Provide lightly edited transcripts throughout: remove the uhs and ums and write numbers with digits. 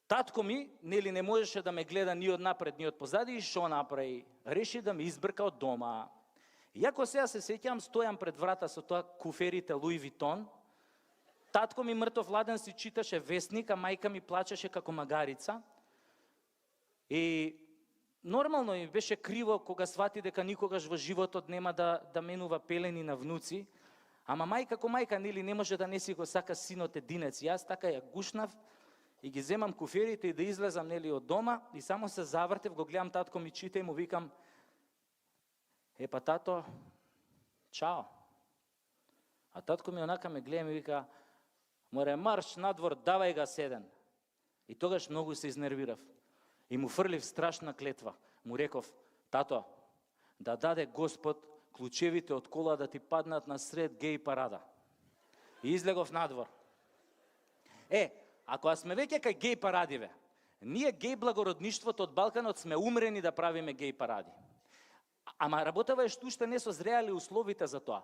Татко ми, нели, не можеше да ме гледа ни од напред, ни од позади, и шо направи? Реши да ме избрка од дома. Иако сега се сеќавам, стојам пред врата со тоа куферите Луи Витон, татко ми мртов ладен си читаше вестник, а мајка ми плачеше како магарица. И нормално ми беше криво кога свати дека никогаш во животот нема да менува пелени на внуци, ама мајка како мајка, нели, не може да не си го сака синот единец. Јас така ја гушнав и ги земам куферите и да излезам, нели, од дома, и само се завртев, го гледам татко ми чита и му викам: епа тато, чао. А татко ми онака ме гледа и ми вика: море, марш надвор, давај га седен. И тогаш многу се изнервирав. И му фрлив страшна клетва. Му реков: тато, да даде Господ клучевите од кола да ти паднат на сред геј парада. И излегов надвор. Ако сме веќе кај геј парадиве, ние геј благородништвото од Балканот сме умрени да правиме геј паради. Ама работава е што уште не созреали условите за тоа.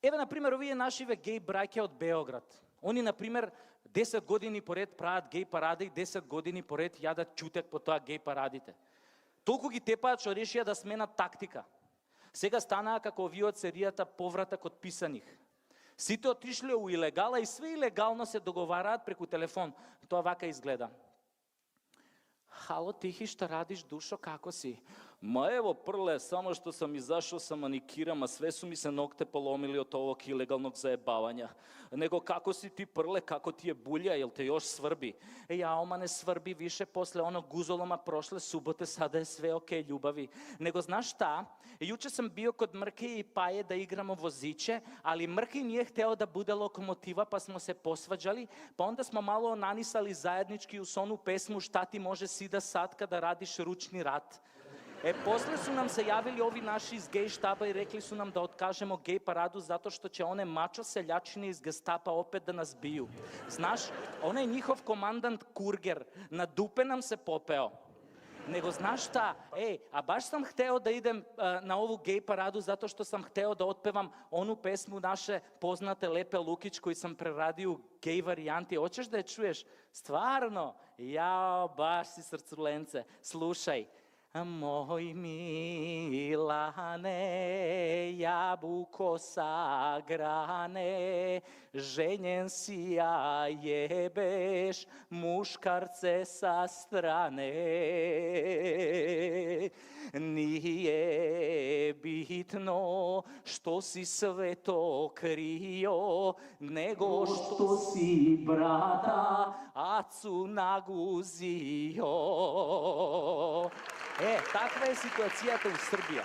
Еве, например, овие нашиве геј браќа од Београд. Они, например, 10 години поред прават геј паради и 10 години поред јадат ќутек по тоа геј парадите. Толку ги тепаат што решија да сменат тактика. Сега станаа како овие од серијата Повратак од писаних. Сите отишле у илегала и све илегално се договараат преку телефон. Тоа вака изгледа: хало, Тихи, што радиш, душо, како си? Ма ево, прле, само што сам изашол са маникирам, а све су ми се ногте поломили од овог илегалног заебавања. Него како си ти, прле, како ти е булја, јел те још сврби? Ама не сврби више, после оно гузолома прошле суботе, сада е све окей, љубави. Него знаеш шта? Јуче сам био код Мрке и Паје да играмо возиче, али Мрке nije hteo да буде локомотива, па смо се посваđали, па онда смо мало нанисали заеднички ус ону песму "Шта ти може сида сад када радиш ручни рад". После су нам се јавили ови наши из геј штаба и рекли су нам да откажемо геј параду затоа што ќе оне мачо селјачини из гестапа опет да нас бију. Знаш, оне njihov командант Кургер на дупе нам се попео. Него знаеш шта? А баш сам хтео да идем на ову геј параду затоа што сам хтео да отпевам ону песму наше познате Лепе Лукич кој сам прерадио геј варијанти. Очеш да ја чуеш? Стварно? Јао, баш си срцуленце. Слушај. Мој Милане, јабуко сагране, женен си ја јебеш, мушкарце са стране. Nije bitno što si sve to krio, nego što si brata acu naguzio. Таква е ситуацијата у Србија.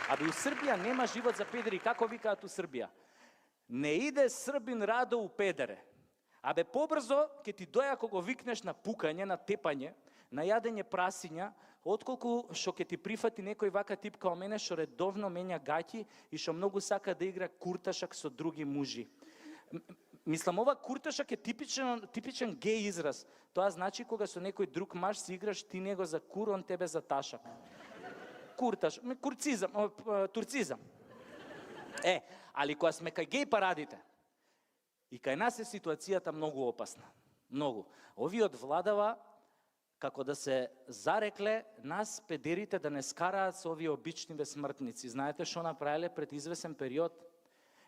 Абе, у Србија нема живот за педери. Како викаат у Србија? Не иде Србин радо у педере. Абе, побрзо ке ти доја кога го викнеш на пукање, на тепање, на јадење прасиња, отколку што ке ти прифати некој вака тип као мене, што редовно менја гаќи и што многу сака да игра курташак со други мужи. Мислам, ова курташак е типичен геј израз. Тоа значи кога со некој друг маж си играш, ти него за кур, он тебе за ташак. Курташ, турцизам. Али кога сме кај геј парадите, и кај нас е ситуацијата многу опасна. Многу. Овие од владава како да се зарекле нас педерите да не скараат со овие обичниве смртници. Знаете што направиле пред извесен период?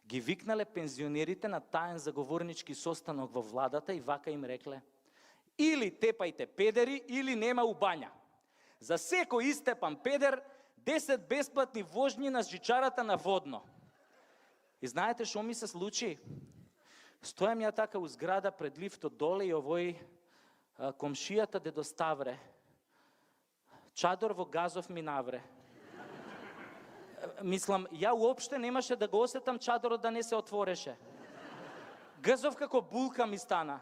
Ги викнале пензионерите на таен заговорнички состанок во владата и вака им рекле: или тепајте педери, или нема у бања. За секој истепан педер 10 бесплатни вожњи на жичарата на Водно. И знаете што ми се случи? Стојам ја така у зграда пред лифтот доле и овој комшијата дедо Ставре чадор во газов ми навре. Мислам, ја уопште немаше да го осетам чадорот да не се отвореше. Гзов како булка ми стана.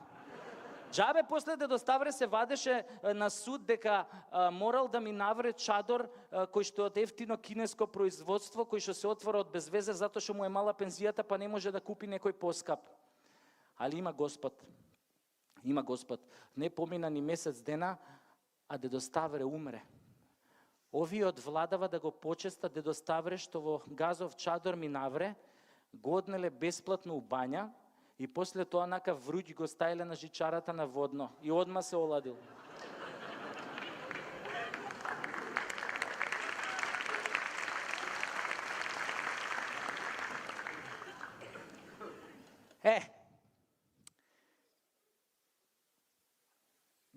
Джабе после дедо Ставре се вадеше на суд дека морал да ми навре чадор кој што од ефтино кинеско производство, кој што се отвора од безвезе затоа што му е мала пензијата па не може да купи некој поскап. Али има Господ. Има Господ. Не помина ни месец дена, а дедо Ставре умре. Овие од владава да го почеста дедо Ставре што во газов чадор ми навре, го однеле бесплатно у бања и после тоа нака вруќ го стајле на жичарата на Водно и одма се оладил.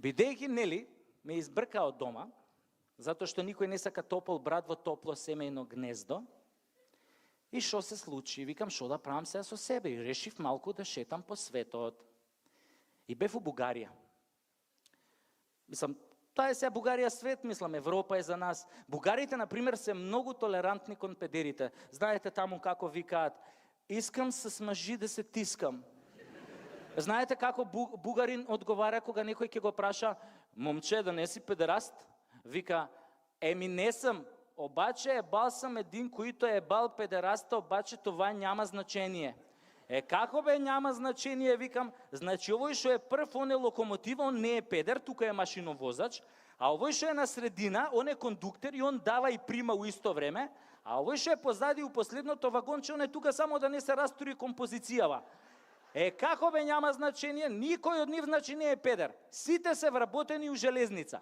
Бидејќи, нели, ме избрка од дома, затоа што никој не сака топол брат во топло семејно гнездо, и што се случи? Викам, што да правам сега со себе? И решив малку да шетам по светот. И бев у Бугарија. Мислам, таа е сега Бугарија свет, мислам, Европа е за нас. Бугарите, например, се многу толерантни кон педерите. Знаете таму како викаат, искам с мъжи да се тискам. Знаете како бугарин одговара кога некој ќе го праша, момче, да не си педераст? Вика, еми не сам, обаче ебал сам един, којто ебал педераста, обаче това няма значение. Како бе няма значение, викам, значи овој што е прв, он е локомотива, он не е педер, тука е машиновозач, а овој што е на средина, он е кондуктер и он дава и прима у исто време, а овој што е позади у последното вагонче, он е тука само да не се растури композицијава. Како бе няма значение, никој од нив значи не е педер. Сите се вработени у железница.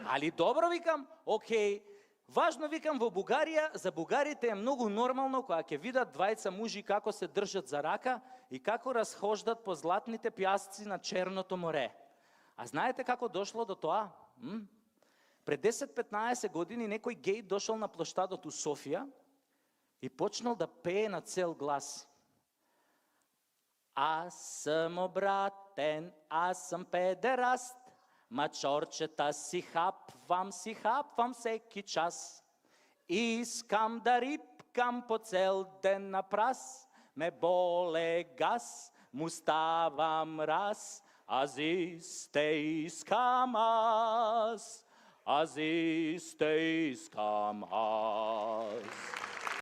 Али добро, викам, окей. Важно, викам, во Бугарија, за бугарите е многу нормално кога ќе видат двајца мужи како се држат за рака и како разхождат по златните пјасци на Черното море. А знаете како дошло до тоа? Пред 10-15 години некој геј дошол на плоштадот у Софија и почнал да пее на цел глас. Аз съм обратен, аз съм педераст, мачорчета си хапвам всеки час. Искам да рипкам по цел ден на прас, ме боле газ, му ставам раз, аз исте искам аз.